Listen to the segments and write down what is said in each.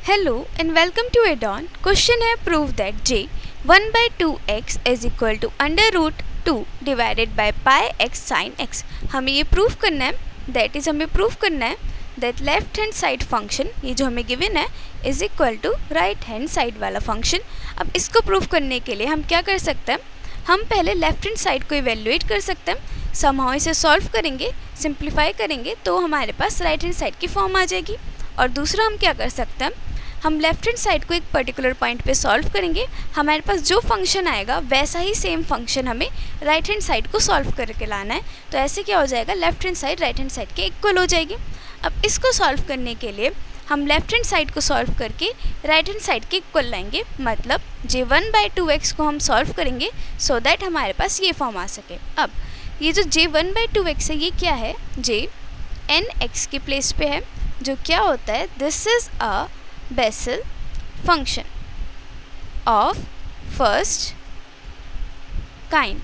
Hello and welcome to Adon. Question है prove that j 1/2x is equal to under root 2 divided by pi x sine x। हमें ये prove करना है, that is हमें prove करना है that left hand side function, ये जो हमें गिवन है, is equal to right hand side वाला फंक्शन। अब इसको प्रूव करने के लिए हम क्या कर सकते हैं, हम पहले लेफ्ट हैंड साइड को इवेल्युएट कर सकते हैं, समहाउ इसे सॉल्व करेंगे, सिंप्लीफाई करेंगे तो हमारे पास राइट हैंड साइड की फॉर्म आ जाएगी। और दूसरा हम क्या कर सकते हैं, हम लेफ्ट हैंड साइड को एक पर्टिकुलर पॉइंट पे सॉल्व करेंगे, हमारे पास जो फंक्शन आएगा वैसा ही सेम फंक्शन हमें राइट हैंड साइड को सॉल्व करके लाना है। तो ऐसे क्या हो जाएगा, left hand side right hand side के इक्वल हो जाएगी। अब इसको सॉल्व करने के लिए हम लेफ्ट हैंड साइड को सॉल्व करके राइट हैंड साइड के इक्वल लाएंगे, मतलब j 1/2x को हम सॉल्व करेंगे सो दैट हमारे पास ये फॉर्म आ सके। अब ये जो j 1/2x है ये क्या है, j n x की प्लेस पे है, जो क्या होता है, this is a Bessel function of first kind.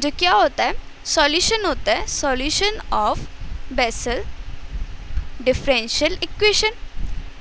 जो क्या होता है, सॉल्यूशन होता है, solution of Bessel differential equation,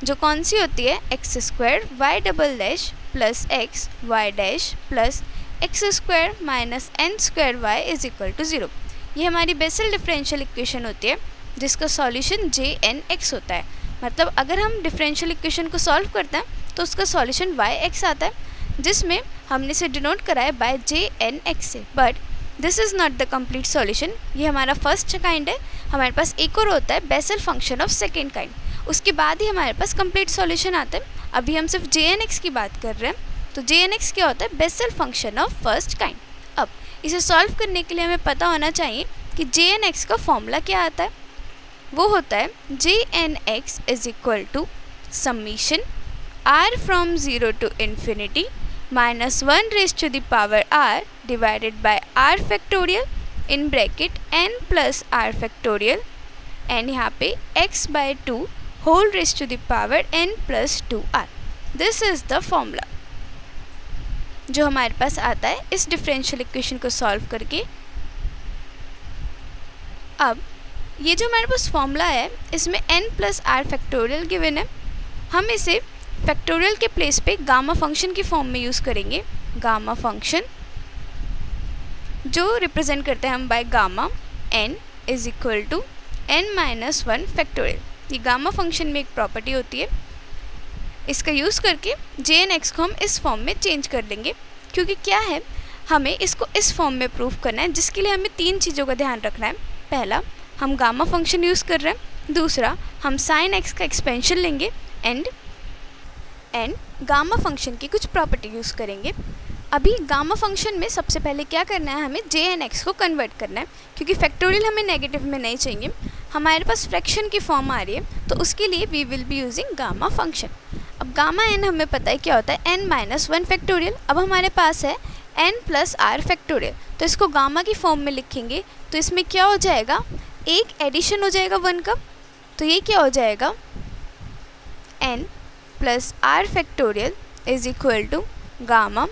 जो कौन सी होती है, x² y double dash plus x y dash plus x² minus n² y is equal to 0। ये हमारी बेसल डिफरेंशियल इक्वेशन होती है जिसका सॉल्यूशन jnx होता है। मतलब अगर हम डिफरेंशियल इक्वेशन को सॉल्व करते हैं तो उसका सॉल्यूशन yx आता है, जिसमें हमने इसे डिनोट करा है बाय jnx से। But this is not the complete solution, ये हमारा फर्स्ट काइंड है। हमारे पास एक और होता है basal function of second kind, उसके बाद ही हमारे पास कंप्लीट सॉल्यूशन आता है। अभी हम सिर्फ jnx की बात कर रहे हैं, तो jnx क्या होता है, basal function of first kind. अब इसे सॉल्व करने के लिए हमें पता होना चाहिए कि jnx का फॉर्मूला क्या आता है। वो होता है jnx is equal to summation r from 0 to infinity minus 1 raise to the power r divided by r factorial in bracket n plus r factorial and यहाँ पे x/2 whole raise to the power n plus 2r। This is the formula जो हमारे पास आता है इस differential equation को solve करके। अब ये जो हमारे पास फॉर्मूला है इसमें n plus r factorial given है, हम इसे फैक्टोरियल के प्लेस पे गामा फंक्शन की फॉर्म में यूज़ करेंगे। गामा फंक्शन जो रिप्रेजेंट करते हैं हम by gamma n is equal to n-1 factorial. ये गामा फंक्शन में एक प्रॉपर्टी होती है, इसका यूज़ करके jnx को हम इस फॉर्म में चेंज कर लेंगे, क्योंकि क्या है, हमें इसको इस फॉर्म में प्रूव करना है, जिसके लिए हमें तीन चीज़ों का ध्यान रखना है। पहला, हम गामा फंक्शन यूज़ कर रहे हैं, दूसरा हम साइन x का एक्सपेंशन लेंगे एंड गामा फंक्शन की कुछ प्रॉपर्टी यूज़ करेंगे। अभी गामा फंक्शन में सबसे पहले क्या करना है, हमें jnx को कन्वर्ट करना है, क्योंकि फैक्टोरियल हमें नेगेटिव में नहीं चाहिए, हमारे पास फ्रैक्शन की फॉर्म आ रही है, तो उसके लिए we will be using gamma function. अब गामा n हमें पता है क्या होता है, n-1 फैक्टोरियल। अब हमारे पास है n प्लस r फैक्टोरियल, तो इसको गामा की फॉर्म में लिखेंगे तो इसमें क्या हो जाएगा, एक एडिशन हो जाएगा 1 का, तो ये क्या हो जाएगा, n plus r factorial is equal to gamma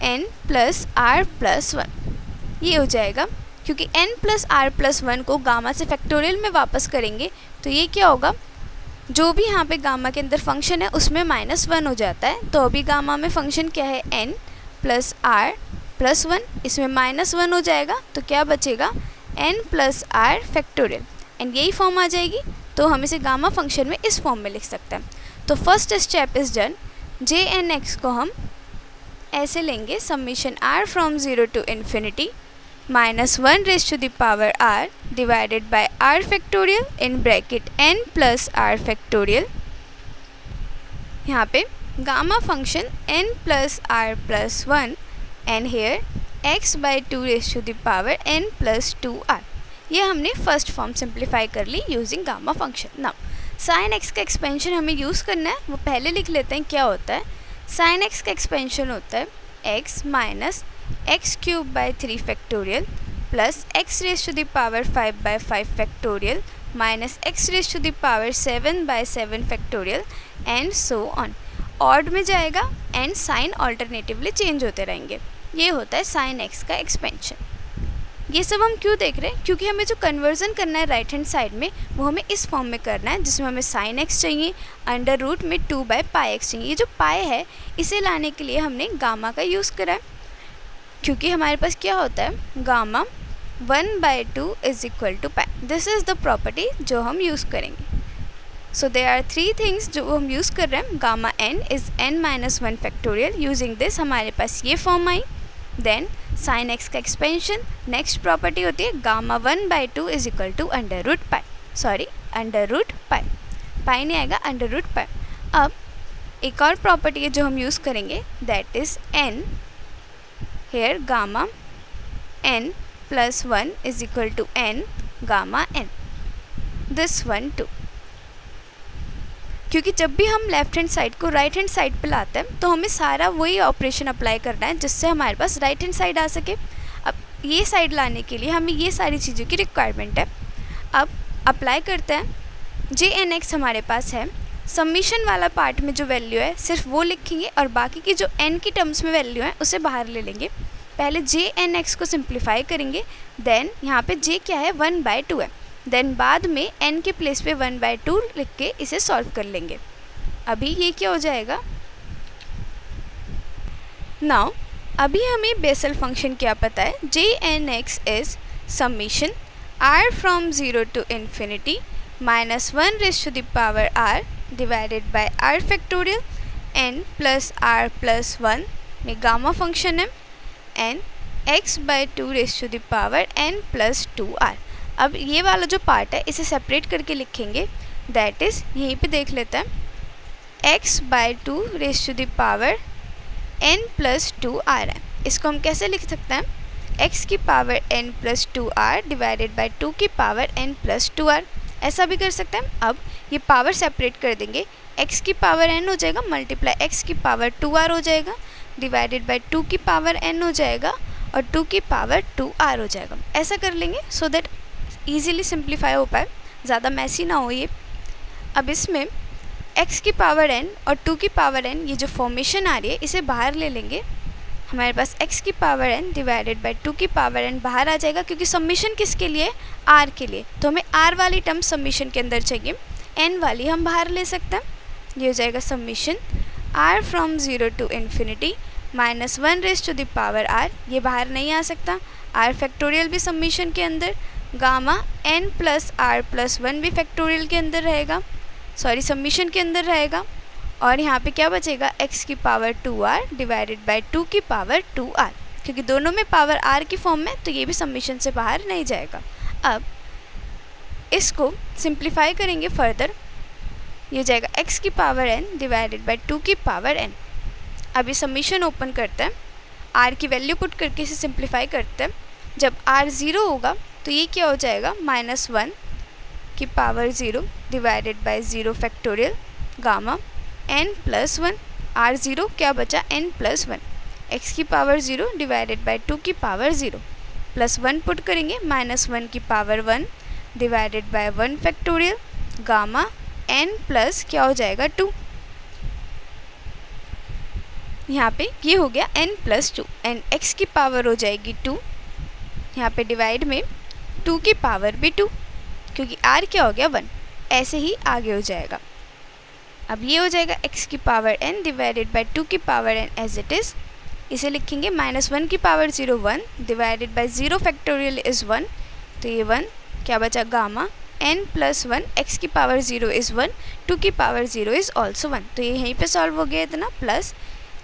n plus r plus 1। ये हो जाएगा, क्योंकि n प्लस r प्लस 1 को गामा से फैक्टोरियल में वापस करेंगे तो ये क्या होगा, जो भी यहाँ पे गामा के अंदर फंक्शन है उसमें -1 हो जाता है। तो अभी गामा में फंक्शन क्या है, n प्लस r प्लस 1, इसमें -1 हो जाएगा, तो क्या बचेगा, n plus r factorial, and यही फॉर्म आ जाएगी। तो हम इसे गामा फंक्शन में इस फॉर्म में लिख सकते हैं। तो first step is done, jnx को हम ऐसे लेंगे, summation r from 0 to infinity minus 1 raise to the power r divided by r factorial in bracket n plus r factorial. यहाँ पे gamma function n plus r plus 1 and here x/2 raise to the power n plus 2r। ये हमने first form simplify कर ली using gamma function. Now sine x का expansion हमें use करना है, वो पहले लिख लेते हैं। क्या होता है, साइन x का एक्सपेंशन होता है x minus x³ 3 factorial plus x raise to the power 5/5 factorial minus x raise to the power 7/7 factorial and so on. Odd में जाएगा एंड साइन ऑल्टरनेटिवली चेंज होते रहेंगे। ये होता है साइन x का एक्सपेंशन। ये सब हम क्यों देख रहे हैं? क्योंकि हमें जो कन्वर्जन करना है राइट हैंड साइड में वो हमें इस फॉर्म में करना है, जिसमें हमें साइन एक्स चाहिए, अंडर रूट में 2/πx चाहिए। ये जो पाई है इसे लाने के लिए हमने गामा का यूज़ करा है, क्योंकि हमारे पास क्या होता है, gamma 1/2 is equal to pi. This is the property जो हम यूज़ करेंगे। सो देयर आर 3 थिंग्स जो हम यूज़ कर रहे हैं। Gamma n is n-1 factorial. Using this हमारे पास ये फॉर्म आई। देन साइन एक्स का एक्सपेंशन। नेक्स्ट प्रॉपर्टी होती है gamma 1/2 is equal to under root pi. Pi नहीं आएगा, अंडर रूट पाई। अब एक और प्रॉपर्टी है जो हम यूज़ करेंगे, that is n। Here gamma n+1 is equal to n gamma n। This one two, क्योंकि जब भी हम लेफ्ट हैंड साइड को राइट हैंड साइड पे लाते हैं तो हमें सारा वही ऑपरेशन अप्लाई करना है जिससे हमारे पास राइट हैंड साइड आ सके। अब ये साइड लाने के लिए हमें ये सारी चीज़ों की रिक्वायरमेंट है। अब अप्लाई करते हैं। Jn(x) हमारे पास है, सम्मिशन वाला पार्ट में जो वैल्यू है सिर्फ वो लिखेंगे और बाकी की जो n की टर्म्स में वैल्यू है उसे बाहर ले लेंगे। पहले Jn(x) को सिंप्लीफाई करेंगे। देन यहाँ पे j क्या है, 1/2 है। देन बाद में n के प्लेस पे 1/2 लिख के इसे सॉल्व कर लेंगे। अभी ये क्या हो जाएगा, नाउ अभी हमें बेसल फंक्शन क्या पता है, Jn(x) is summation r from 0 to infinity -1 raise to the power r divided by r factorial n plus r plus 1 में गामा फंक्शन है n x/2 raise to the power n plus 2r। अब ये वाला जो part है इसे separate करके लिखेंगे, दैट इज़ यहीं पे देख लेते हैं x/2 raise to the power n plus 2r है। इसको हम कैसे लिख सकते हैं, x की power n plus 2r divided by 2 की पावर n प्लस 2r। ऐसा भी कर सकते हैं। अब ये पावर सेपरेट कर देंगे, x की पावर n हो जाएगा मल्टीप्लाई x की पावर 2r हो जाएगा डिवाइडेड बाय 2 की पावर n हो जाएगा और 2 की पावर 2r हो जाएगा। ऐसा कर लेंगे सो दैट ईज़िली सिंप्लीफाई हो पाए, ज़्यादा मैसी ना हो ये। अब इसमें x की पावर n और 2 की पावर n ये जो फॉर्मेशन आ रही है इसे बाहर ले लेंगे। हमारे पास x की पावर n डिवाइडेड बाय 2 की पावर n बाहर आ जाएगा, क्योंकि समीशन किसके लिए, r के लिए। तो हमें r वाली टर्म समीशन के अंदर चाहिए, n वाली हम बाहर ले सकते हैं। ये हो जाएगा summation r from 0 to infinity -1 raise to the power r। ये बाहर नहीं आ सकता, r फैक्टोरियल भी समीशन के अंदर, gamma n plus r plus 1 भी फैक्टोरियल के अंदर रहेगा, सॉरी समीशन के अंदर रहेगा। और यहाँ पे क्या बचेगा, x की पावर 2r डिवाइडेड बाय 2 की पावर 2r, क्योंकि दोनों में पावर r की फॉर्म में तो ये भी समीशन से बाहर नहीं जाएगा। अब इसको सिंप्लीफाई करेंगे फर्दर, ये हो जाएगा x की पावर n डिवाइडेड बाय 2 की पावर n। अभी समीशन ओपन करते हैं, r की वैल्यू पुट करके इसे सिंप्लीफाई करते हैं। जब r 0 होगा तो ये क्या हो जाएगा, -1 की power 0 divided by 0 factorial gamma n plus 1। r 0 क्या बचा, n प्लस 1। x की पावर 0 डिवाइडेड बाय 2 की पावर 0 प्लस 1 पुट करेंगे, -1 की power 1 divided bye 1 factorial gamma n plus क्या हो जाएगा 2। यहाँ पे ये हो गया n प्लस 2 एंड x की पावर हो जाएगी 2, यहाँ पे डिवाइड में 2 की पावर भी 2, क्योंकि r क्या हो गया 1। ऐसे ही आगे हो जाएगा। अब ये हो जाएगा x की पावर n डिवाइडेड बाय 2 की power n as it is. इसे लिखेंगे -1 की power 0 1 divided by 0 factorial is 1, तो ये 1 क्या बचा, गामा n प्लस 1 x की पावर 0 इज़ 1 2 की पावर 0 इज़ ऑल्सो 1। तो ये यहीं पे सॉल्व हो गया इतना, प्लस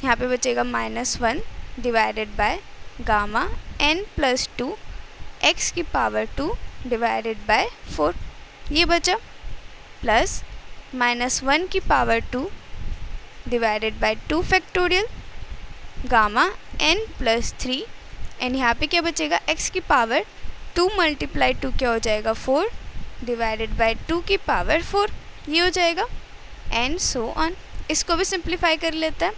यहाँ पे बचेगा -1 divided by gamma n plus 2 x की पावर 2 डिवाइडेड बाय 4, ये बचा, प्लस -1 की power 2 divided by 2 factorial gamma n plus 3 and यहाँ पे क्या बचेगा, x की पावर 2 मल्टीप्लाई 2 क्या हो जाएगा 4 डिवाइडेड बाय 2 की पावर 4, ये हो जाएगा एंड सो ऑन। इसको भी सिंप्लीफाई कर लेते हैं,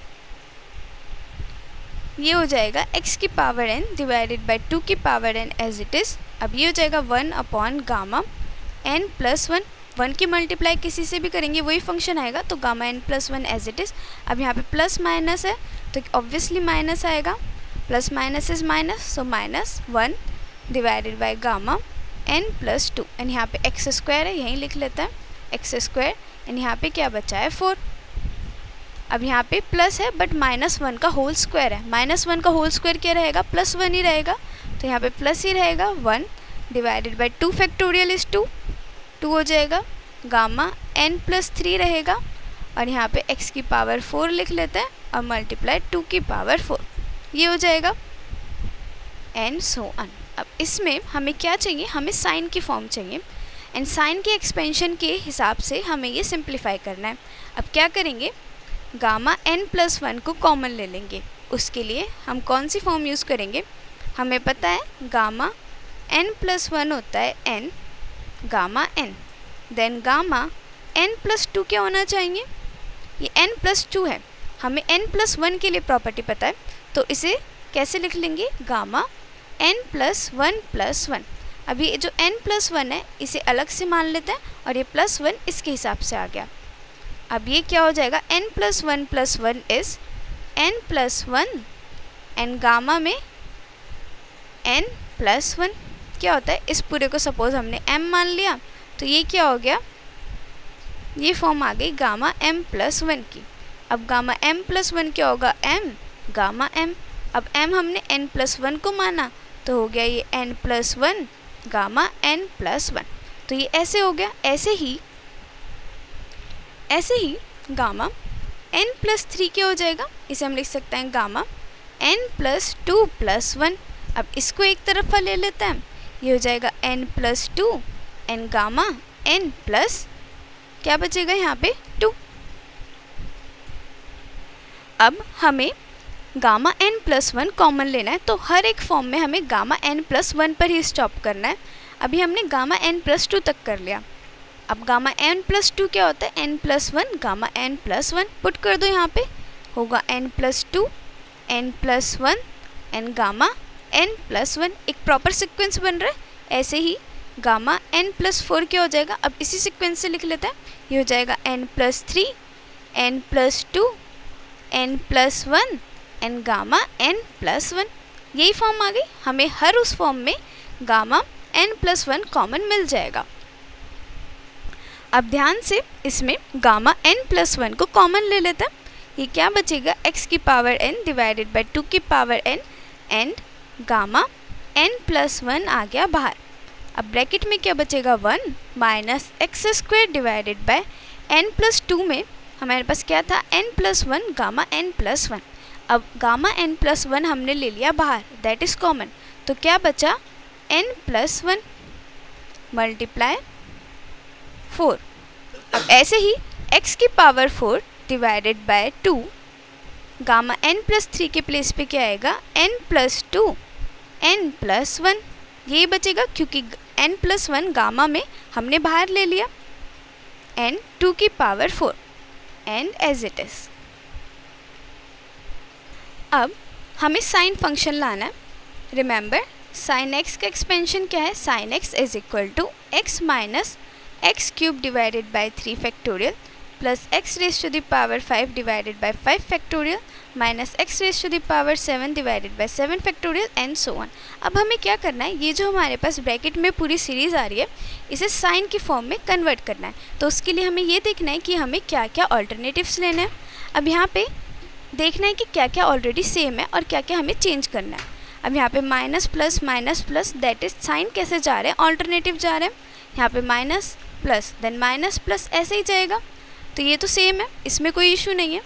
ये हो जाएगा x की पावर n डिवाइडेड बाय 2 की power n as it is. अब ये हो जाएगा 1 अपॉन गामा n प्लस 1, 1 की मल्टीप्लाई किसी से भी करेंगे वही फंक्शन आएगा, तो gamma n plus 1 as it is. अब यहाँ पे प्लस माइनस है तो ऑब्वियसली माइनस आएगा, plus minus is minus, so -1 divided by gamma n plus 2 and यहाँ पे एक्स स्क्वायर है, यहीं लिख लेते हैं एक्स स्क्वायर एंड यहाँ पे क्या बचा है 4। अब यहाँ पे प्लस है बट -1 का होल स्क्वायर है, -1 का होल स्क्वायर क्या रहेगा, +1 ही रहेगा, तो यहाँ पे प्लस ही रहेगा 1 डिवाइडेड बाय 2 फैक्टोरियल इज 2 हो जाएगा, गामा n प्लस 3 रहेगा और यहाँ पे x की पावर 4 लिख लेते हैं और मल्टीप्लाई 2 की पावर 4, ये हो जाएगा एंड सो ऑन। अब इसमें हमें क्या चाहिए, हमें साइन की फॉर्म चाहिए एंड साइन के एक्सपेंशन के हिसाब से हमें ये सिंप्लीफाई करना है। अब क्या करेंगे, गामा n प्लस 1 को कॉमन ले लेंगे। उसके लिए हम कौन सी फॉर्म यूज़ करेंगे, हमें पता है गामा n प्लस 1 होता है n gamma n, then gamma n plus 2 क्या होना चाहिए, ये n प्लस 2 है, हमें n प्लस 1 के लिए प्रॉपर्टी पता है, तो इसे कैसे लिख लेंगे, गामा n प्लस 1 प्लस 1। अभी ये जो n प्लस 1 है इसे अलग से मान लेते हैं और ये प्लस 1 इसके हिसाब से आ गया। अब ये क्या हो जाएगा, n plus 1 is n plus 1 and gamma में n प्लस 1 क्या होता है, इस पूरे को सपोज हमने m मान लिया तो ये क्या हो गया, ये फॉर्म आ गई गामा m प्लस 1 की। अब गामा m प्लस 1 क्या होगा, m गामा m, अब m हमने n प्लस 1 को माना तो हो गया ये n plus 1 gamma n plus 1, तो ये ऐसे हो गया। ऐसे ही गामा n प्लस 3 क्या हो जाएगा, इसे हम लिख सकते हैं गामा n प्लस 2 प्लस 1। अब इसको एक तरफ ले लेते हैं, ये हो जाएगा n plus 2 and gamma n plus क्या बचेगा यहाँ पे 2। अब हमें गामा n प्लस 1 कॉमन लेना है, तो हर एक फॉर्म में हमें गामा n प्लस 1 पर ही स्टॉप करना है। अभी हमने गामा n प्लस 2 तक कर लिया, अब गामा n प्लस 2 क्या होता है, n plus 1 gamma n plus 1 put कर दो, यहाँ पे होगा n plus 2 n plus 1 and gamma n plus 1, एक प्रॉपर सिक्वेंस बन रहा है। ऐसे ही गामा n प्लस 4 क्या हो जाएगा, अब इसी सिक्वेंस से लिख लेते हैं, ये हो जाएगा n plus 3 n plus 2 n plus 1 and gamma n plus 1, यही फॉर्म आ गई। हमें हर उस फॉर्म में गामा n प्लस 1 कॉमन मिल जाएगा। अब ध्यान से इसमें गामा n प्लस 1 को कॉमन ले लेते हैं, ये क्या बचेगा, x की पावर n डिवाइडेड बाय 2 की power n and gamma n plus 1 आ गया बाहर। अब ब्रैकेट में क्या बचेगा, 1 minus x square divided by n plus 2 में हमारे पास क्या था, n plus 1 gamma n plus 1। अब गामा n प्लस 1 हमने ले लिया बाहर, दैट इज़ कॉमन, तो क्या बचा n प्लस 1 मल्टीप्लाई 4। अब ऐसे ही x की power 4 divided by 2 gamma n plus 3 के प्लेस पे क्या आएगा, n प्लस 2 n प्लस 1, यही बचेगा क्योंकि n प्लस 1 गामा में हमने बाहर ले लिया, n 2 की power 4 and as it is. अब हमें साइन फंक्शन लाना है। रिमेंबर साइन x का एक्सपेंशन क्या है, sine x is equal to x minus x cube divided by 3 factorial plus x raise to the power 5 divided by 5 factorial minus x raise to the power 7 divided by 7 factorial and so on. अब हमें क्या करना है, ये जो हमारे पास bracket में पूरी सीरीज़ आ रही है इसे साइन की फॉर्म में कन्वर्ट करना है, तो उसके लिए हमें ये देखना है कि हमें क्या क्या ऑल्टरनेटिव्स लेने हैं। अब यहाँ पे देखना है कि क्या क्या ऑलरेडी सेम है और क्या क्या हमें चेंज करना है। अब यहाँ पे minus plus that is sine कैसे जा रहे हैं, ऑल्टरनेटिव जा रहे हैं, यहाँ पे minus plus then minus plus ऐसे ही जाएगा, तो ये तो सेम है, इसमें कोई इशू नहीं है।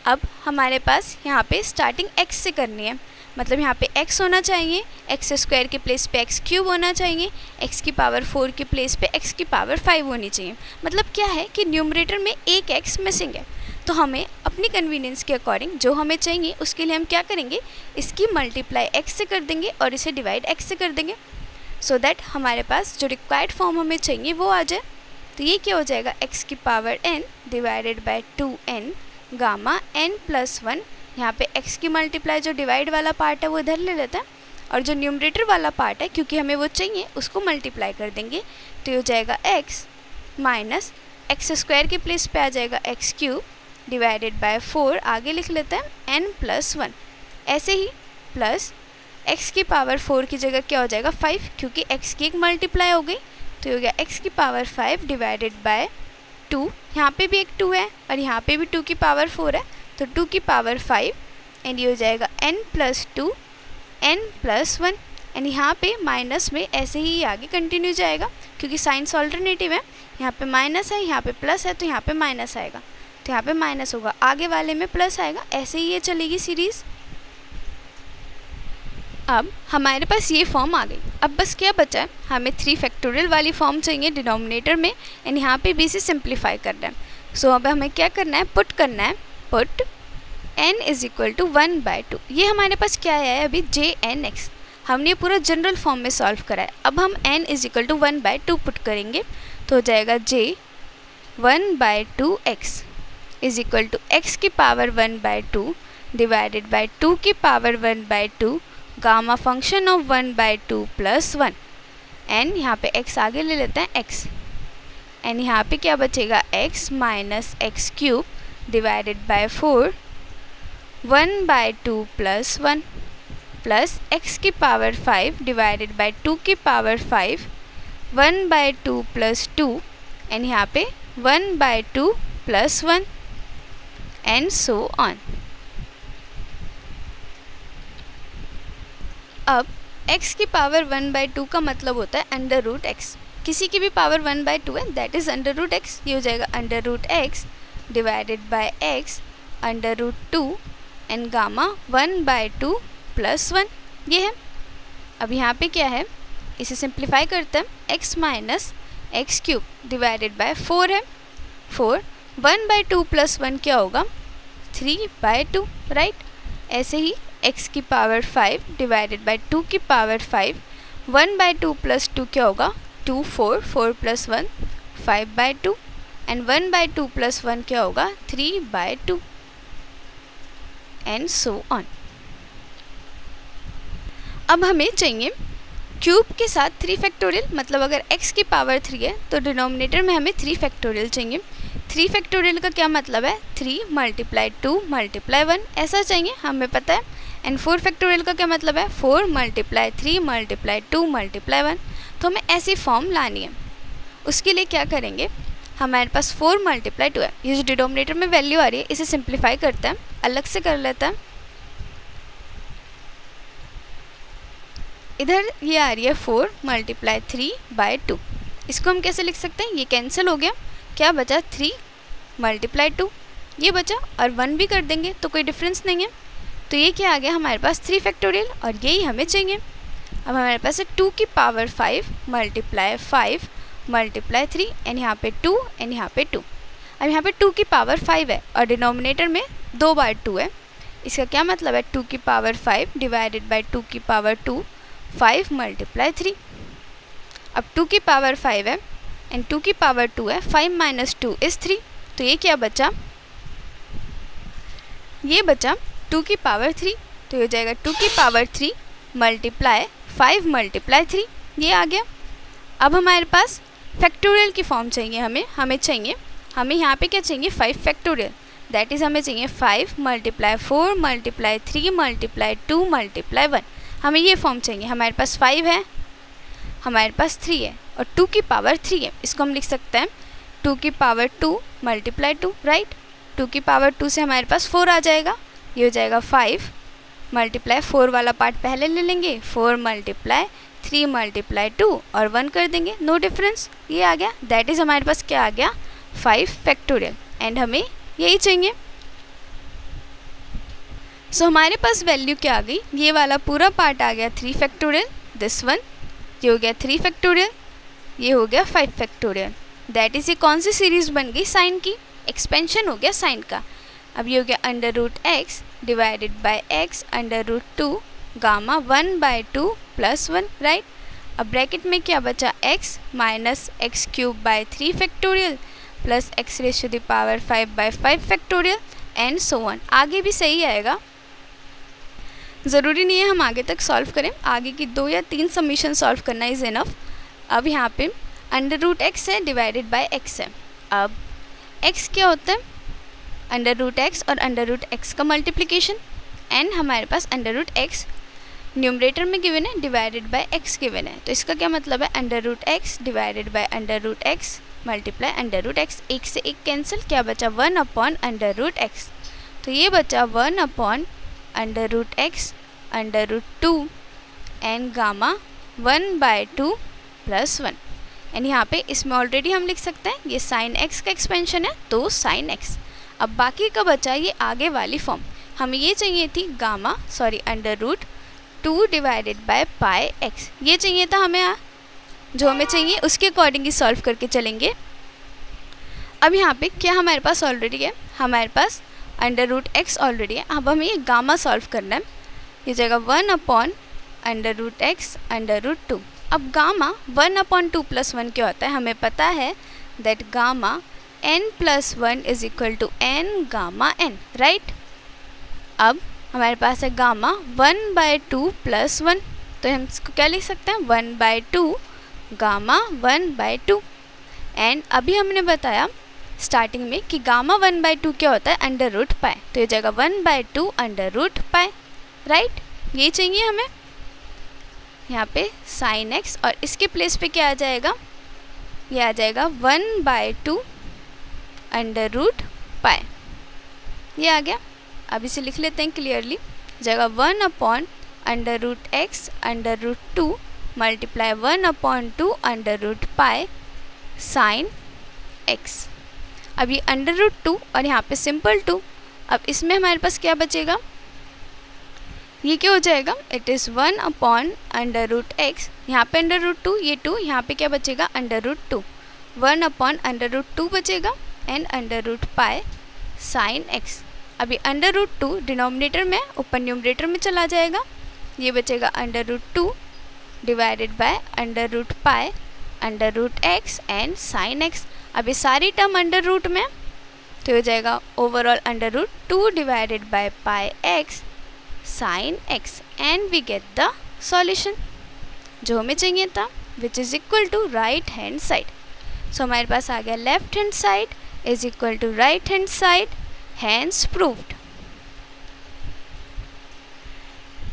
अब हमारे पास यहाँ पे स्टार्टिंग x से करनी है, मतलब यहाँ पे x होना चाहिए, एक्स स्क्वायर के प्लेस पे एक्स क्यूब होना चाहिए, x की पावर 4 के प्लेस पे x की पावर 5 होनी चाहिए। मतलब क्या है कि न्यूमरेटर में एक x मिसिंग है, तो हमें अपनी कन्वीनियंस के अकॉर्डिंग जो हमें चाहिए उसके लिए हम क्या करेंगे, इसकी मल्टीप्लाई x से कर देंगे और इसे डिवाइड x से कर देंगे, सो दैट हमारे पास जो रिक्वायर्ड फॉर्म हमें चाहिए वो आ जाए। तो ये क्या हो जाएगा, x की power n divided by 2n gamma n plus 1, यहाँ पे x की मल्टीप्लाई जो डिवाइड वाला पार्ट है वो इधर ले लेते हैं और जो न्यूमरेटर वाला पार्ट है क्योंकि हमें वो चाहिए उसको मल्टीप्लाई कर देंगे, तो ये हो जाएगा x माइनस एक्स स्क्वायर के प्लेस पे आ जाएगा एक्स क्यूब डिवाइडेड बाय 4, आगे लिख लेते हैं n प्लस 1, ऐसे ही प्लस x की पावर 4 की जगह क्या हो जाएगा 5, क्योंकि x की एक मल्टीप्लाई हो गई, तो ये हो गया x की पावर 5 डिवाइडेड बाय 2। यहाँ पे भी एक 2 है और यहाँ पे भी 2 की पावर 4 है, तो 2 की पावर 5 एंड ये हो जाएगा n plus 2 n plus 1। And यहाँ पे माइनस में ऐसे ही आगे कंटिन्यू जाएगा, क्योंकि साइंस ऑल्टरनेटिव है, यहाँ पे माइनस है, यहाँ पे प्लस है, तो यहाँ पे माइनस आएगा, तो यहाँ पे माइनस होगा, आगे वाले में प्लस आएगा, ऐसे ही ये चलेगी सीरीज़। अब हमारे पास ये फॉर्म आ गई। अब बस क्या बचा है, हमें 3 फैक्टोरियल वाली फॉर्म चाहिए डिनोमिनेटर में, एंड यहाँ पे भी इसे सिंप्लीफाई करना है। सो अब हमें क्या करना है, पुट करना है, put n is equal to 1/2। ये हमारे पास क्या है अभी, jnx, हमने पूरा जनरल फॉर्म में सॉल्व करा है। अब हम n is equal to 1/2 put करेंगे, तो हो जाएगा j 1/2x is equal to x की पावर 1/2 डिवाइडेड बाई 2 की power 1/2 gamma function of 1/2 plus 1। N यहाँ पे x आगे ले लेते हैं x, एंड यहाँ पे क्या बचेगा x minus x cube divided by 4 1/2 plus 1 plus x की पावर 5 डिवाइडेड बाय 2 की पावर 5 1/2 प्लस 2, एंड यहाँ पे 1/2 प्लस 1 एंड सो ऑन। अब x की पावर 1/2 का मतलब होता है अंडर रूट x, किसी की भी पावर 1/2 है, that is under root x। ये हो जाएगा under root x divided by x under root 2 and gamma 1/2 plus 1, ये है। अब यहाँ पे क्या है, इसे सिंप्लीफाई करते हैं, x minus x cube divided by 4 है, 4 1/2 प्लस 1 क्या होगा 3/2, राइट। ऐसे ही x की पावर 5 डिवाइडेड बाय 2 की पावर 5 1/2 प्लस 2 क्या होगा 2 4 4 प्लस 1 5/2 एंड 1/2 प्लस 1 क्या होगा 3/2 एंड सो ऑन। अब हमें चाहिए क्यूब के साथ 3 फैक्टोरियल, मतलब अगर x की पावर 3 है तो डिनोमिनेटर में हमें 3 फैक्टोरियल चाहिए। 3 फैक्टोरियल का क्या मतलब है, 3 × 2 × 1 ऐसा चाहिए, हमें पता है। एंड 4 फैक्टोरियल का क्या मतलब है, 4 × 3 × 2 × 1, तो हमें ऐसी फॉर्म लानी है। उसके लिए क्या करेंगे, हमारे पास 4 × 2 है, ये जो डिनोमिनेटर में वैल्यू आ रही है इसे सिंप्लीफाई करते हैं, अलग से कर लेते हैं। इधर ये आ रही है 4 × 3/2, इसको हम कैसे लिख सकते हैं, ये कैंसिल हो गया, क्या बचा 3 × 2 ये बचा, और 1 भी कर देंगे तो कोई डिफरेंस नहीं है। तो ये क्या आ गया हमारे पास 3 फैक्टोरियल, और यही हमें चाहिए। अब हमारे पास है 2 की पावर 5 × 5 × 3 एंड यहाँ पे 2 एंड यहाँ पे 2। अब यहाँ पे 2 की पावर 5 है और डिनोमिनेटर में 2 बार 2 है, इसका क्या मतलब है 2 की पावर 5 डिवाइडेड बाई 2 की पावर 2 5 × 3। अब 2 की पावर 5 है एंड 2 की पावर 2 है, 5 - 2 इज़ 3, तो ये क्या बचा, ये बचा 2 की पावर 3, तो ये हो जाएगा 2 की पावर 3 × 5 × 3, ये आ गया। अब हमारे पास फैक्टोरियल की फॉर्म चाहिए, हमें यहाँ पे क्या चाहिए 5 फैक्टोरियल, दैट इज़ हमें चाहिए 5 × 4 × 3 × 2 × 1, हमें ये फॉर्म चाहिए। हमारे पास 5 है, हमारे पास 3 है और 2 की पावर 3 है, इसको हम लिख सकते हैं 2 की पावर 2 × 2, राइट। 2 की पावर 2 से हमारे पास 4 आ जाएगा, ये हो जाएगा 5 × 4 वाला पार्ट पहले ले लेंगे, 4 × 3 × 2 और 1 कर देंगे, नो डिफरेंस, ये आ गया। दैट इज़ हमारे पास क्या आ गया 5 फैक्टोरियल, एंड हमें यही चाहिए। सो हमारे पास वैल्यू क्या आ गई, ये वाला पूरा पार्ट आ गया 3 फैक्टोरियल, दिस वन, ये हो गया 3 फैक्टोरियल, ये हो गया 5 फैक्टोरियल। दैट इज़ ये कौन सी सीरीज़ बन गई, साइन की, एक्सपेंशन हो गया साइन का। अब ये हो गया √x divided by x √2 gamma 1/2 plus 1, right. अब ब्रैकेट में क्या बचा, x minus x cube by 3 factorial plus x⁵5 by 5 factorial and so on. आगे भी सही आएगा, ज़रूरी नहीं है हम आगे तक सॉल्व करें, आगे की 2 या 3 समीशन सॉल्व करना इज़ इनफ। अब यहाँ पे √x है डिवाइडेड बाय x है। अब x क्या होता है, √x और √x का मल्टीप्लिकेशन, एंड हमारे पास √x न्यूमरेटर में गिवन है डिवाइडेड बाय एक्स गिवन है, तो इसका क्या मतलब है under root x divided by under root x multiply under root x. एक से एक कैंसिल, क्या बचा 1 अपॉन अंडर रूट एक्स, तो ये बचा 1 upon under root x under root 2 and gamma 1/2 + 1। And यहाँ पे इसमें ऑलरेडी हम लिख सकते हैं ये साइन एक्स का एक्सपेंशन है तो साइन एक्स। अब बाकी का बचा ये आगे वाली फॉर्म, हमें ये चाहिए थी under root 2 divided by pi x, ये चाहिए था हमें, जो हमें चाहिए उसके अकॉर्डिंग ही सॉल्व करके चलेंगे। अब यहाँ पे क्या हमारे पास ऑलरेडी है, हमारे पास अंडर रूट एक्स ऑलरेडी है। अब हमें ये गामा सॉल्व करना है, ये जाएगा 1 upon under root x under root 2। अब गामा 1/2 + 1 क्या होता है, हमें पता है that gamma n + 1 = n gamma n, right. अब हमारे पास है गामा 1/2 + 1, तो हम इसको क्या लिख सकते हैं 1/2 गामा 1/2। एंड अभी हमने बताया स्टार्टिंग में कि गामा 1/2 क्या होता है अंडर रूट पाई, तो ये जाएगा 1/2 अंडर रूट पाई, राइट। ये चाहिए हमें यहाँ पे साइन एक्स, और इसके प्लेस पे क्या आ जाएगा, ये आ जाएगा 1/2 अंडर रूट पाई, ये आ गया। अब इसे लिख लेते हैं क्लियरली, जगह 1 upon under root x under root 2 multiply 1/2 under root pi sine x. अब ये अंडर रूट 2 और यहाँ पे सिंपल 2, अब इसमें हमारे पास क्या बचेगा, ये क्या हो जाएगा, it is 1 upon under root x, यहाँ पे अंडर रूट 2, ये 2, यहाँ पे क्या बचेगा under root 2, 1 upon under root 2 बचेगा and under root pi sine x. अभी अंडर रूट 2 डिनोमिनेटर में ऊपर न्यूमरेटर में चला जाएगा, ये बचेगा under root 2 divided by under root पाई अंडर रूट एक्स एंड साइन एक्स। अभी सारी टर्म अंडर रूट में, तो हो जाएगा overall under root 2 divided by pi x sine x and we get the solution जो हमें चाहिए था, which is equal to right hand side. So हमारे पास आ गया left hand side is equal to right hand side, hence proved.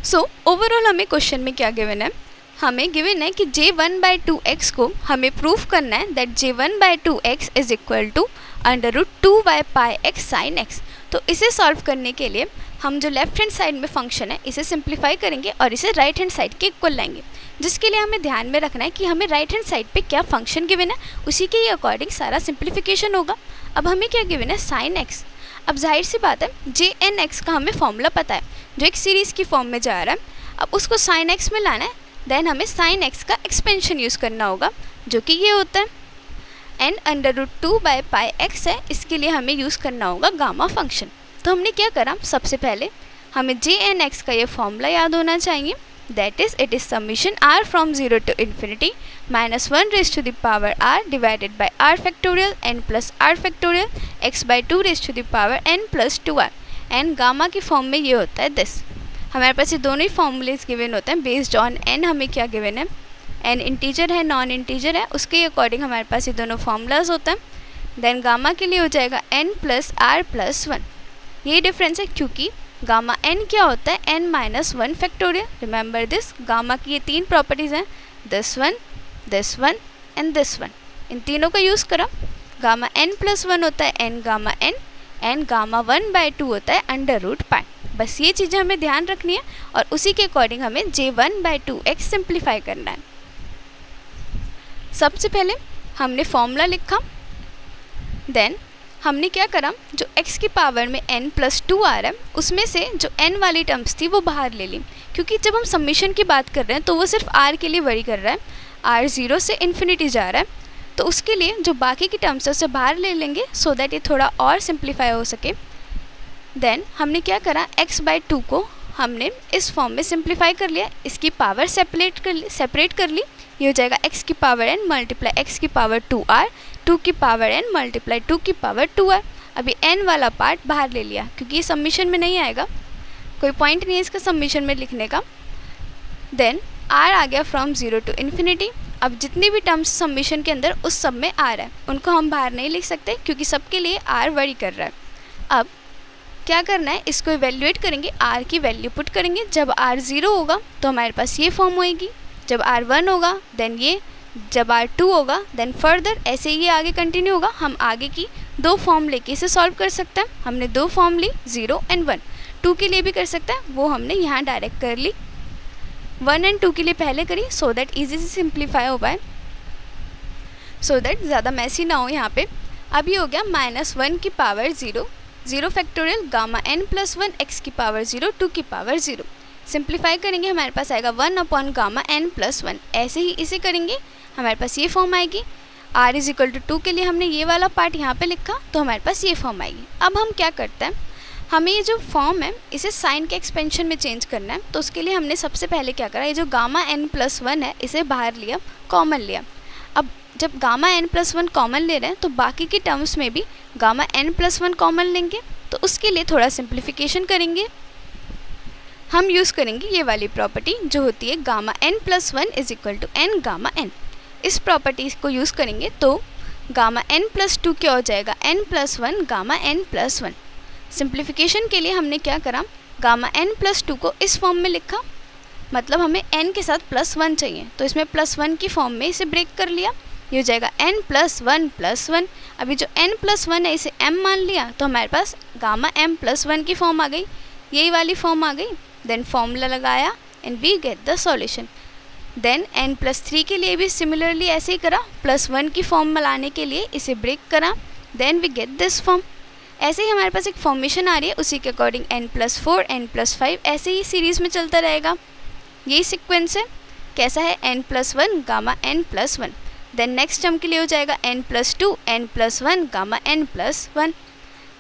So overall हमें question में क्या गिवन है, हमें गिवन है कि j1/2x को हमें प्रूव करना है that j1/2x is equal to under root 2 pi x sine x. तो इसे सॉल्व करने के लिए हम जो लेफ्ट हैंड साइड में फंक्शन है इसे सिंप्लीफाई करेंगे और इसे राइट हैंड साइड के इक्वल लाएंगे, जिसके लिए हमें ध्यान में रखना है कि हमें राइट हैंड साइड पे क्या फंक्शन गिवन है उसी के ही अकॉर्डिंग सारा सिंप्लीफिकेशन होगा। अब हमें क्या गिवन है साइन एक्स। अब जाहिर सी बात है jn(x) का हमें फॉर्मूला पता है जो एक सीरीज़ की फॉर्म में जा रहा है, अब उसको साइन एक्स में लाना है, देन हमें साइन एक्स का एक्सपेंशन यूज़ करना होगा जो कि ये होता है and under root 2 pi x है, इसके लिए हमें यूज़ करना होगा गामा फंक्शन। तो हमने क्या करा, सबसे पहले हमें jn(x) का ये फॉर्मूला याद होना चाहिए, that is it is summation r from 0 to infinity -1 raised to the power r divided by r factorial n plus r factorial x/2 raised to the power n plus 2r। And gamma की form में ये होता है this. हमारे पास ये दोनों ही formulas given होते हैं बेस्ड ऑन n, हमें क्या गिवन है n इंटीजर है नॉन इंटीजर है, उसके अकॉर्डिंग हमारे पास ये दोनों फार्मूलाज होते हैं। देन गामा के लिए हो जाएगा n प्लस r प्लस 1, ये डिफरेंस है क्योंकि गामा n क्या होता है n minus 1 factorial. Remember this, gamma की ये 3 प्रॉपर्टीज़ हैं, this one and this one, इन तीनों का यूज़ करा। गामा n प्लस 1 होता है n gamma n and gamma 1/2 होता है अंडर रूट पाई। बस ये चीज़ें हमें ध्यान रखनी है और उसी के अकॉर्डिंग हमें j1/2x सिंप्लीफाई करना है। सबसे पहले हमने फॉर्मूला लिखा, देन हमने क्या करा, जो x की पावर में n प्लस 2 आ रहा है उसमें से जो n वाली टर्म्स थी वो बाहर ले ली, क्योंकि जब हम समीशन की बात कर रहे हैं तो वो सिर्फ r के लिए वरी कर रहा है, r 0 से इन्फिनिटी जा रहा है, तो उसके लिए जो बाकी की टर्म्स है उसे बाहर ले लेंगे सो दैट ये थोड़ा और सिंप्लीफाई हो सके। देन हमने क्या करा, x/2 को हमने इस फॉर्म में सिंप्लीफाई कर लिया, इसकी पावर सेपरेट कर ली, ये हो जाएगा x की पावर n मल्टीप्लाई x की पावर 2r, 2 की पावर n मल्टीप्लाई 2 की पावर 2r। अभी n वाला पार्ट बाहर ले लिया क्योंकि ये सबमिशन में नहीं आएगा, कोई पॉइंट नहीं है इसका सबमिशन में लिखने का। देन r आ गया फ्रॉम 0 to इन्फिनिटी। अब जितनी भी टर्म्स सबमिशन के अंदर उस सब में r है, उनको हम बाहर नहीं लिख सकते क्योंकि सबके लिए r वरी कर रहा है। अब क्या करना है, इसको इवेल्युएट करेंगे, r की वैल्यू पुट करेंगे। जब r 0 होगा तो हमारे पास ये फॉर्म होएगी, जब r 1 होगा देन ये, जब r 2 होगा देन फर्दर, ऐसे ही ये आगे कंटिन्यू होगा। हम आगे की 2 फॉर्म लेके इसे सॉल्व कर सकते हैं। हमने 2 फॉर्म ली, 0 एंड 1। 2 के लिए भी कर सकते हैं, वो हमने यहाँ डायरेक्ट कर ली। 1 एंड 2 के लिए पहले करी सो दैट ईजी से सिंप्लीफाई हो पाए, सो दैट ज़्यादा मैसी ना हो यहाँ पे। अब ये हो गया -1 की power 0, 0 factorial gamma n plus 1 x की पावर 0 2 की पावर 0। सिंप्लीफाई करेंगे हमारे पास आएगा 1 अपॉन गामा n प्लस 1। ऐसे ही इसे करेंगे, हमारे पास ये फॉर्म आएगी। r इज इक्वल टू 2 के लिए हमने ये वाला पार्ट यहाँ पे लिखा, तो हमारे पास ये फॉर्म आएगी। अब हम क्या करते हैं, हमें ये जो फॉर्म है इसे साइन के एक्सपेंशन में चेंज करना है। तो उसके लिए हमने सबसे पहले क्या करा, ये जो गामा n प्लस 1 है इसे बाहर लिया, कॉमन लिया। अब जब गामा n प्लस 1 कॉमन ले रहे हैं तो बाकी की टर्म्स में भी गामा n प्लस 1 कॉमन लेंगे। तो उसके लिए थोड़ा सिंप्लीफिकेशन करेंगे, हम यूज़ करेंगे ये वाली प्रॉपर्टी जो होती है gamma n plus 1 is equal to n gamma n। इस प्रॉपर्टी को यूज़ करेंगे तो गामा n प्लस 2 क्या हो जाएगा, n plus 1 gamma n plus 1। Simplification के लिए हमने क्या करा, गामा n प्लस 2 को इस फॉर्म में लिखा, मतलब हमें n के साथ +1 चाहिए, तो इसमें +1 की फॉर्म में इसे ब्रेक कर लिया। ये हो जाएगा n प्लस 1 प्लस 1। अभी जो n प्लस 1 है इसे m मान लिया, तो हमारे पास गामा m प्लस 1 की फॉर्म आ गई, यही वाली फॉर्म आ गई। देन फॉर्मूला लगाया and we get the solution. Then n plus 3 के लिए भी सिमिलरली ऐसे ही करा, +1 की फॉर्म में लाने के लिए इसे ब्रेक करा, then we get this form. ऐसे ही हमारे पास एक फॉर्मेशन आ रही है, उसी के according n plus 4 n plus 5 ऐसे ही सीरीज़ में चलता रहेगा। यही सिक्वेंस है, कैसा है, n plus 1 gamma n plus 1। Then next term के लिए हो जाएगा n plus 2 n plus 1 gamma n plus 1।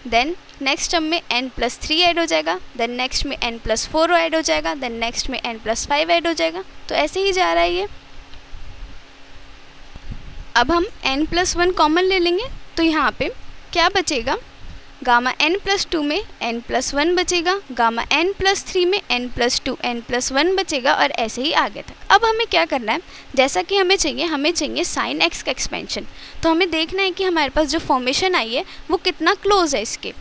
Then next term में n प्लस 3 ऐड हो जाएगा, देन नेक्स्ट में n प्लस 4 ऐड हो जाएगा, देन नेक्स्ट में n प्लस 5 ऐड हो जाएगा। तो ऐसे ही जा रहा है ये। अब हम n प्लस 1 कॉमन ले लेंगे, तो यहाँ पे क्या बचेगा, गामा n प्लस 2 में n प्लस 1 बचेगा, गामा n प्लस 3 में n प्लस 2 n प्लस 1 बचेगा, और ऐसे ही आगे तक। अब हमें क्या करना है, जैसा कि हमें चाहिए साइन x का एक्सपेंशन। तो हमें देखना है कि हमारे पास जो फॉर्मेशन आई है वो कितना क्लोज है इसके।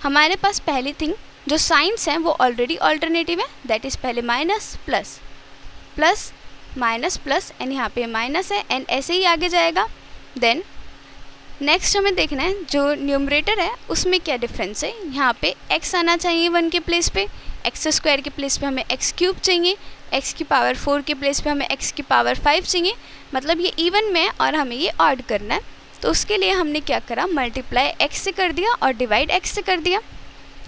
हमारे पास पहली थिंग जो साइंस हैं वो ऑलरेडी ऑल्टरनेटिव है, दैट इज़ पहले minus plus plus minus plus, and यहाँ पे माइनस है, एंड ऐसे ही आगे जाएगा। देन नेक्स्ट हमें देखना है जो न्यूमरेटर है उसमें क्या डिफरेंस है। यहाँ पे x आना चाहिए 1 के प्लेस पे, एक्स स्क्वायर के प्लेस पे हमें x क्यूब चाहिए, x की पावर 4 के प्लेस पे हमें x की पावर 5 चाहिए, मतलब ये इवन में है और हमें ये ऑड करना है। तो उसके लिए हमने क्या करा, मल्टीप्लाई x से कर दिया और डिवाइड x से कर दिया।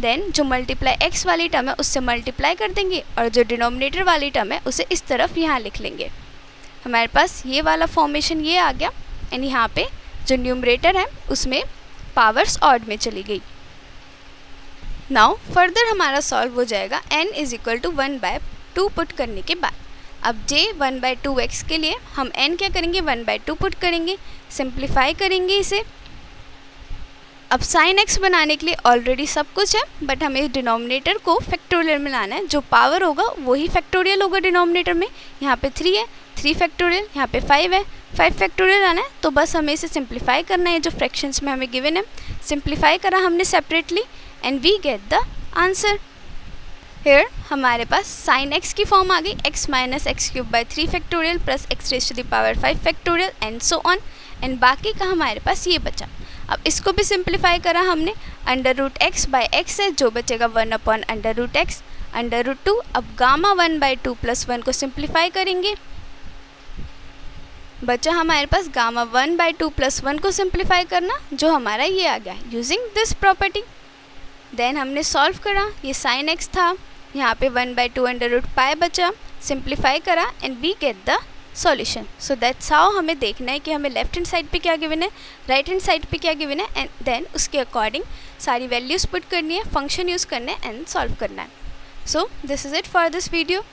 देन जो मल्टीप्लाई x वाली टर्म है उससे मल्टीप्लाई कर देंगे, और जो डिनोमिनेटर वाली टर्म है उसे इस तरफ यहाँ लिख लेंगे। हमारे पास ये वाला फॉर्मेशन ये आ गया, एंड यहाँ पे जो न्यूमरेटर है उसमें पावर्स ऑड में चली गई। नाउ फर्दर हमारा सॉल्व हो जाएगा n is equal to 1/2 put करने के बाद। अब j 1/2x के लिए हम n क्या करेंगे, 1/2 पुट करेंगे, सिंप्लीफाई करेंगे इसे। अब साइन x बनाने के लिए ऑलरेडी सब कुछ है, बट हमें डिनोमिनेटर को फैक्टोरियल में लाना है। जो पावर होगा वही फैक्टोरियल होगा डिनोमिनेटर में। यहाँ पे 3 है, 3 फैक्टोरियल, यहाँ पे 5 है, 5 फैक्टोरियल आना है। तो बस हमें इसे सिंप्लीफाई करना है, जो फ्रैक्शंस में हमें गिवन है। सिंप्लीफाई करा हमने separately, and we get the answer. Here हमारे पास साइन x की फॉर्म आ गई, x minus x cube by 3 factorial plus x raise to the power 5 factorial and so on, and बाकी का हमारे पास ये बचा। अब इसको भी सिंप्लीफाई करा हमने, √x बाई x है, जो बचेगा 1 अपॉन √x √2। अब गामा 1/2 प्लस 1 को सिंप्लीफाई करेंगे, बचा हमारे पास गामा 1/2 प्लस 1 को सिंप्लीफाई करना, जो हमारा ये आ गया यूजिंग दिस प्रॉपर्टी। देन हमने सॉल्व करा, ये साइन x था, यहाँ पे 1/2 √π बचा, सिंप्लीफाई करा and we get the solution. So that's how हमें देखना है कि हमें लेफ्ट हैंड साइड पे क्या गिवन है, राइट हैंड साइड पे क्या गिवन है, एंड देन उसके अकॉर्डिंग सारी वैल्यूज़ पुट करनी है, फंक्शन यूज़ करना है एंड सॉल्व करना है। So this is it for this video.